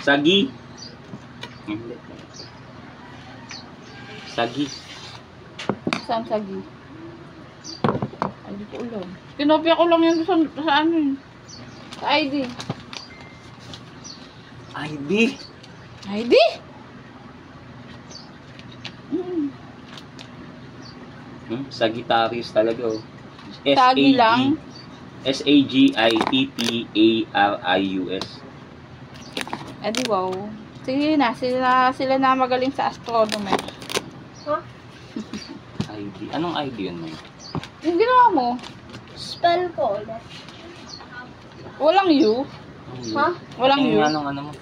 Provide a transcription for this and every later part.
Sagi. Sagi. Saan sagi? Ay, di ko ulam. Kinopya ko lang yan sa ano yun. Sa ID. ID. ID? Sagittarius talaga oh. Sagi lang? Sagittarius. Eh di wow. Sige na, sila na magaling sa astronomy. Huh? ID. Anong ID yun mo? Yung ginawa mo? Spell ko ulit. Walang U? Ha? Walang U? Anong ano mo?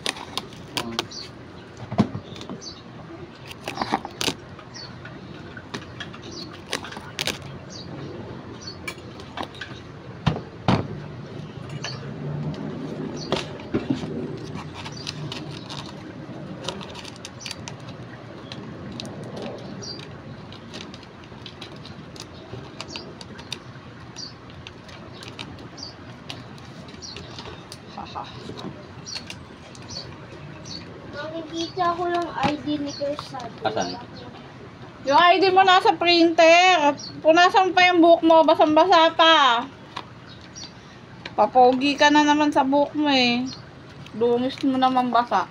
Nakikita ko lang ID ni Cristiano. Asan? Yung ID mo nasa printer. Punasan pa yung buhok mo. Basang-basa pa. Papogi ka na naman sa buhok mo eh. Dungis mo naman basa.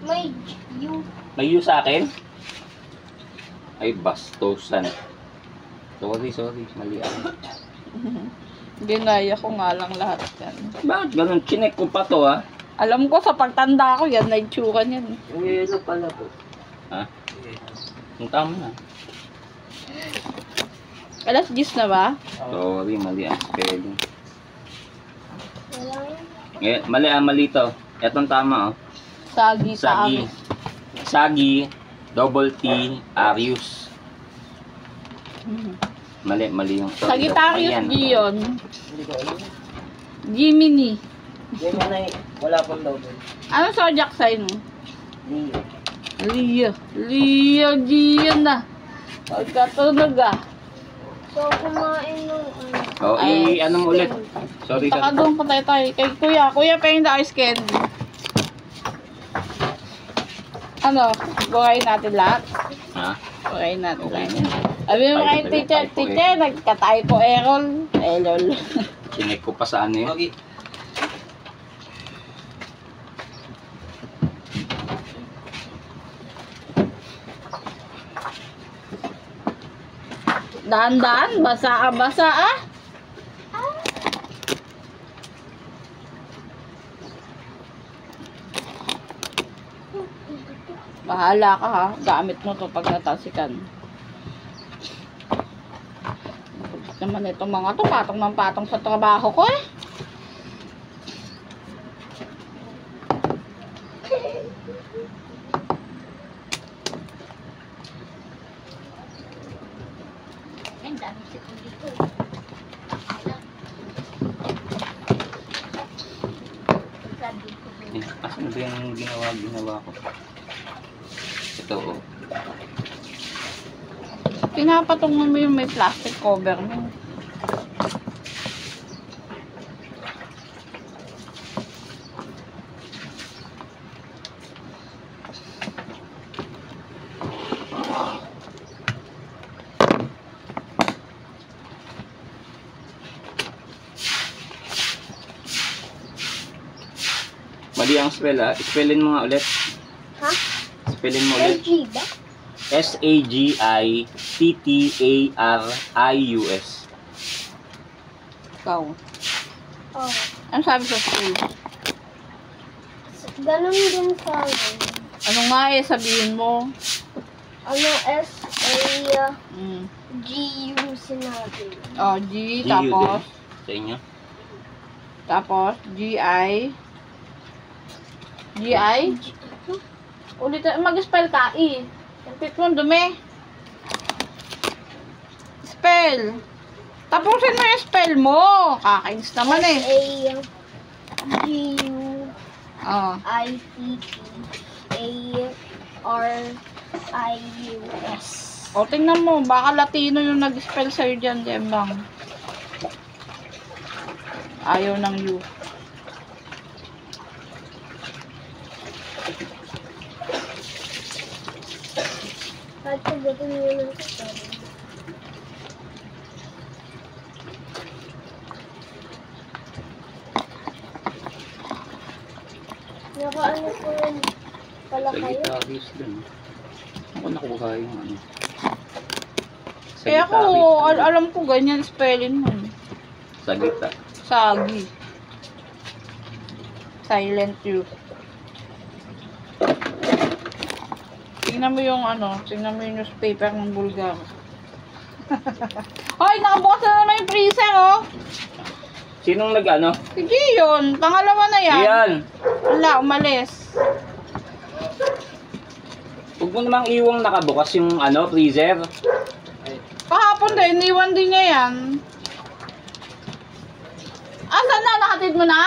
May U. May U sa akin? Ay, bastosan. Sorry. Mali ako. Ginaya ko nga lang lahat yan. Bakit ganun? Chinek ko pa to ha? Alam ko sa pagtanda ko yan, na itsura niyan. Ano pala po? Ha? Yung tama na. Alas 10 na ba? Sorry, mali ang spelling. Wala yun. Mali to. Etong tama oh. Sagi. Sagi, double T, Arius. Mali yung... Sagittarius Ayan. G yun. Hindi ko alam. Gemini. Yan yan ay wala pang double. Ano zodiac sign mo? Leo. Leo G yun na. Pagkatunog ah. So, kumain nung ano. Oh, ano mo ulit? Sorry. Taka doon pa tayo. Kay kuya. Kuya pa yung ice candy. Ano? Bukayin natin lahat? Ha? Bukayin natin Okay. lahat. Sabi mo kay teacher, nagka-typo error. Lol. Chinek ko pa sa ano yun. Okay. Dahan-dahan, basa ah. Bahala ka ha, gamit mo to pag natasikan. Naman itong mga to, patong ng patong sa trabaho ko eh. Ang dami siya dito. Asan ba yung ginawa ko? Ito oh. Pinapatong mo yung may plastic cover mo. Mali ang spell ha. Spellin mo nga ulit. Ha? Spellin mo ulit. LG ba? Sagittarius. Ikaw. Oo. Ano sabi sa school? Ganun din sa akin. Ano nga eh, sabihin mo. Ano Mm. S-A-G-U sinabi. Oh, G, G, tapos, sa inyo. G-I. G-I? Ulit, mag-spell ka, I. Yung tit mo, dumi. Spell. Tapusin mo yung spell mo. Kakainis naman eh. Oh. S-A-G-U-I-T-T-A-R-I-U-S. O, tingnan mo. Baka Latino yung nag-spell sa'yo dyan, Jembang. Ayaw ng U. Kahit sagutin mo yun ang kasama. Nakaano po yun pala kayo? Sagittarius din. Ako nakuha yung ano. Kaya ako, alam ko ganyan spelling mo. Sagita. Sagi. Silent U. Tingnan mo yung ano, tingnan mo yung newspaper ng Bulgar. Hoy, nakabukas na naman yung freezer, oh. Sinong nag-ano? Si Gion, pangalawa na yan. Iyan! Wala, umalis. Huwag mo namang iwang nakabukas yung ano, freezer. Kahapon din, iniwan din niya yan. Asan na? Nakatid mo na?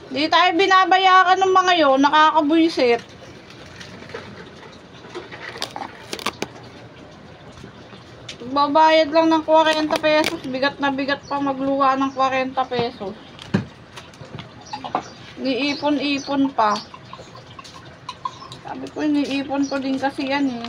Di tayo binabayaran ng mga yun, nakakabuisit. Babayad lang ng 40 pesos, bigat na bigat pa magluwa ng 40 pesos. Niipon-ipon pa. Sabi ko, iniipon ko din kasi yan eh.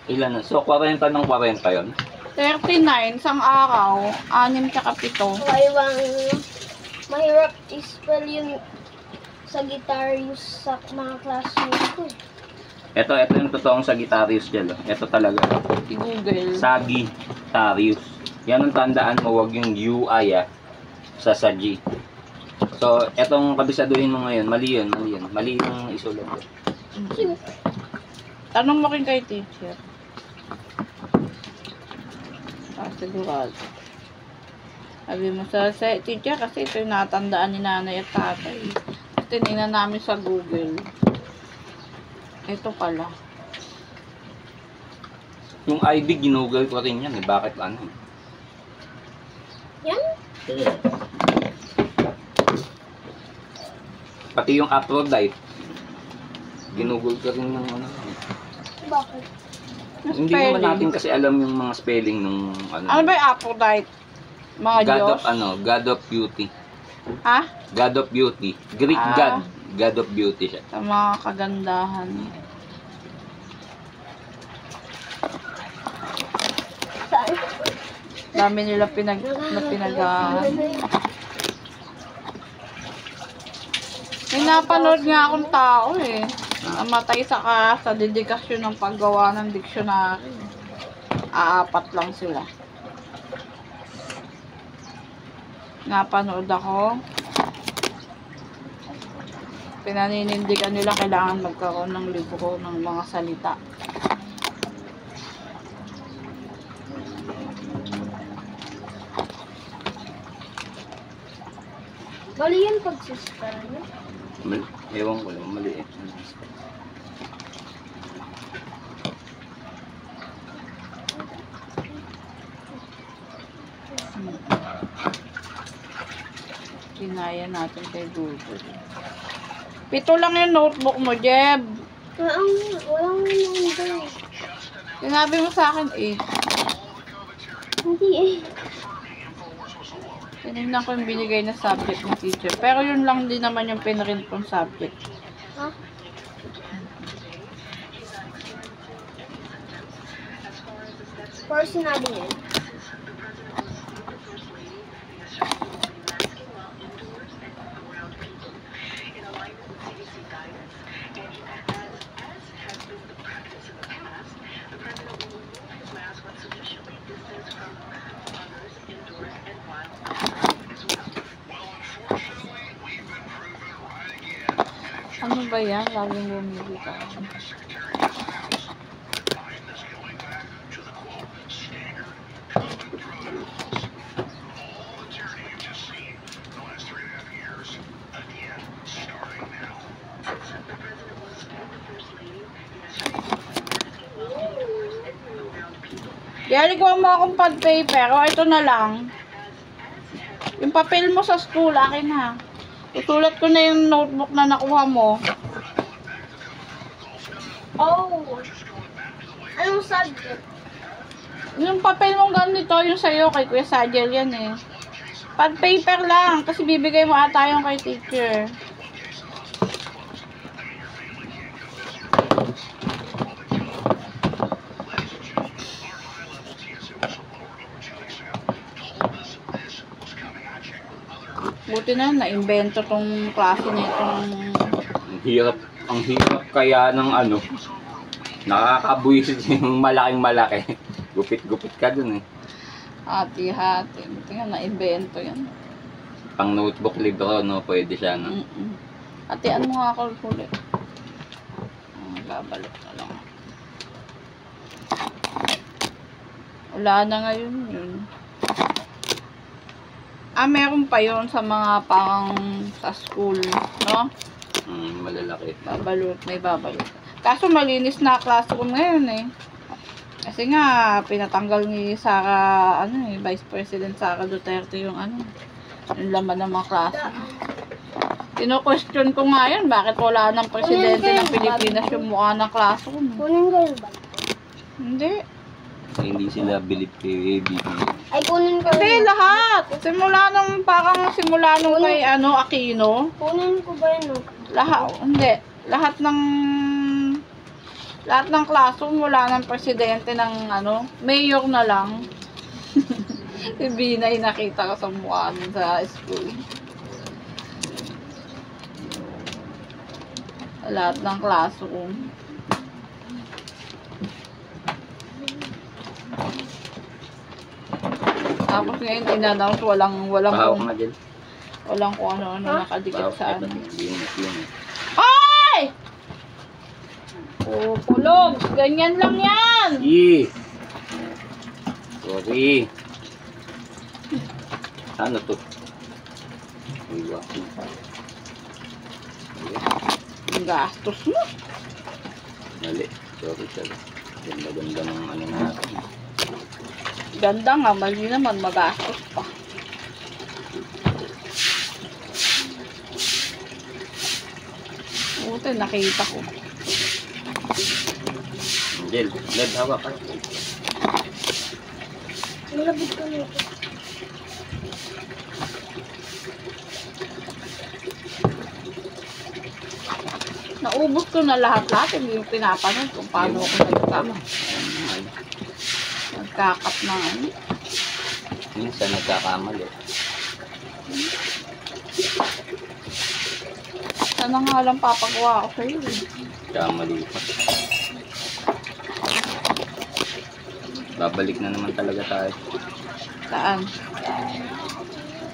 Ilan na? So, 40 ng 40 yun. 39, isang araw, 6 tsaka 7. Kaywang mahirap i-spell yung Sagittarius sa mga classmates ko. Ito yung totoong Sagittarius dyan. Ito talaga. I-google. Sagittarius. Yan ang tandaan mo, wag yung UI sa Sagi. So, etong kabisaduhin mo ngayon, mali yun. Mali yung isulat. Tanong mo rin kay teacher. Sigurado. Sabi mo sa teacher kasi ito yung natandaan ni nanay at tatay. Tinignan namin sa Google. Ito pala. Yung ID, ginugol ko rin yan eh. Bakit ano? Yan? Pati yung Aphrodite. Ginugol ko rin ng ano. Bakit? Hindi naman natin kasi alam yung mga spelling ng ano. Ano ba yung Aphrodite? Mga God Diyos? of ano, God of Beauty. Ha? God of Beauty. Greek Ah. God. God of Beauty siya. Sa mga kagandahan. Saan? Dami nila pinagahan. May napanood nga akong tao eh. Namatay sa dedikasyon ng paggawa ng dictionary. 4 lang sila. Napanood ako. Pinaninindigan nila kailangan magkaroon ng libro ng mga salita. Bali yan pag-sister niyo? Ewan ko lang, maliit. Kinaya natin kay Google. 7 lang yung notebook mo, Jeb. Walang number. Sinabi mo sa akin 8. Hindi eh. Tinignan ko yung binigay na subject ng teacher. Pero yun lang din naman yung pinrint kong subject. Ha? Pero sinabi niya. Ano ba yan? Laging bumibita. Dialikuan mo akong pad paper. O, ito na lang. Yung papel mo sa school, akin ha. Susulat ko na yung notebook na nakuha mo. Oh. Anong subject? Yung papel mong ganito, yung sa'yo, kay Kuya Sajel yan eh. Pad paper lang, kasi bibigay mo ata yung kay teacher. Buti na, na-invento tong klase na itong... Ang hirap kaya ng ano, nakakabuisit yung malaki. Gupit-gupit ka dun eh. Hati-hati. Tingnan, na-invento yan. Pang notebook libro, no? Pwede siya, no? Hatian mo nga ako ulit. Babalik na lang. Wala na ngayon yun. Meron pa yun sa mga pang sa school, no? Malalaki. Babalot, may babalot. Kaso malinis na classroom ngayon eh. Kasi nga, pinatanggal ni Sara, Vice President Sara Duterte yung yung laman ng mga klase. Tino-question ko nga yun, bakit wala ng presidente ng Pilipinas yung mukha ng classroom? Kunin ko yung bag. Hindi. Hindi sila bilip kay BB. Ay, kunin ko Hindi, lahat. Simula nung kay Aquino. Kunin ko ba yun? Lahat, hindi. Lahat ng classroom wala ng presidente ng mayor na lang. Si Binay nakita ko sa mukha nun sa school. Lahat ng classroom. Tapos ngayon in-announce walang Pahawak na dyan. walang kung ano nakadikit sa ano. Yun. Ay! Oh, kulog. Ganyan lang yan. Sorry. Ano to? Iwa. Ang gastos mo. Mali. Sorry. Ganda ng natin. Ganda nga, mali naman, magastos pa. Buti, nakita ko. Angel, led hawak ka. Malabig ko nito. Naubos ko na lahat-lahat. Hindi yung pinapanood kung paano ako nagkama. Nagkakap na Minsan nagkakamali. Sana nga lang papagawa ako sa'yo eh. Kamali pa. Babalik na naman talaga tayo. Saan?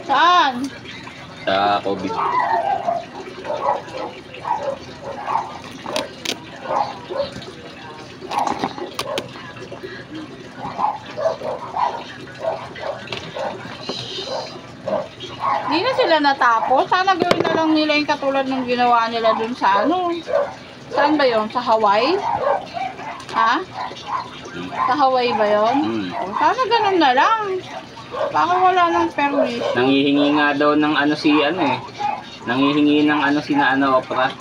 Saan? Sa COVID. Hindi na sila natapos. Sana gawin na lang nila yung katulad ng ginawa nila dun sa Saan ba yun? Sa Hawaii? Ha? Sa Hawaii ba yun? Sana ganun na lang. Baka wala ng permission. Nanghihingi nga daw ng Nanghihingi ng Oprah.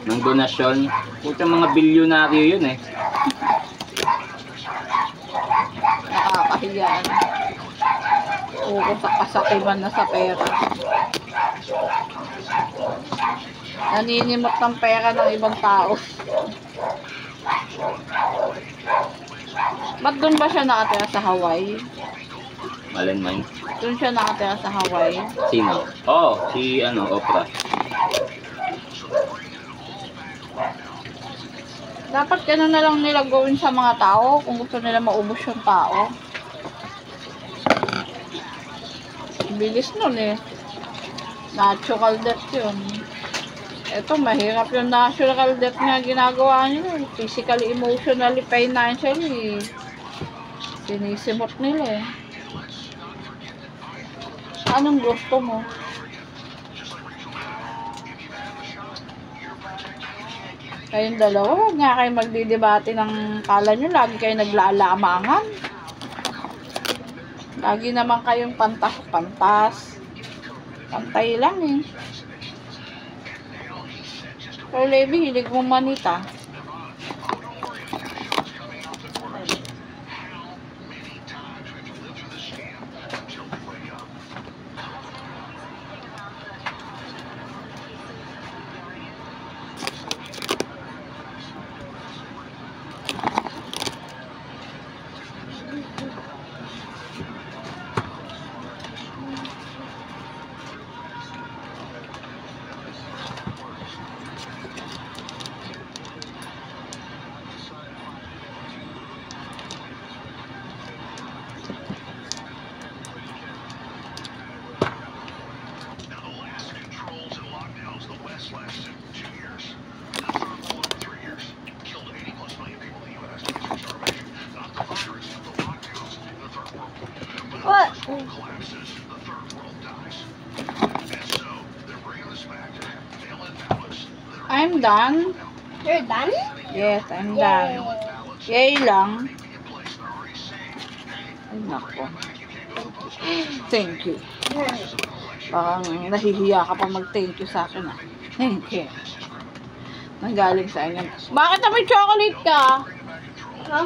Ng donasyon. Puta mga bilyonaryo yun eh. Nakakahiya. Kasakiman na sa pera. Naninimot ng pera ng ibang tao. Ba't doon ba siya nakatira sa Hawaii? Malin man. Doon siya nakatira sa Hawaii? Sino? Si Oprah. Dapat gano'n na lang nila gawin sa mga tao kung gusto nila maubos yung tao. Bilis nun eh. Natural death yun. Ito, mahirap yung natural death nga ginagawa nila. Physically, emotionally, financially. Sinisimot nila eh. Anong gusto mo? Kayong dalawa, huwag nga kayo magdidebate ng kala nyo. Lagi kayo naglalamangan. Lagi naman kayong pantas-pantas. Pantay lang eh. So, Levi, hilig mo manita. What? I'm done. You're done? Yes, I'm done. Yay lang. Ay, nako. Thank you. Parang nahihiya ka pa mag-thank you sa akin ah. Thank you. Nanggaling sa inyo. Bakit na may chocolate ka? Ha?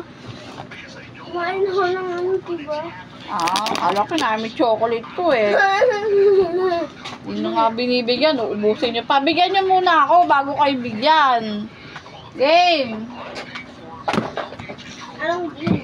Kumain ako ng ano, diba? Alam ko na may chocolate ko eh. Hindi nyo nga binibigyan. Uubusin nyo. Pabigyan nyo muna ako bago kayo bigyan. Game! Anong game?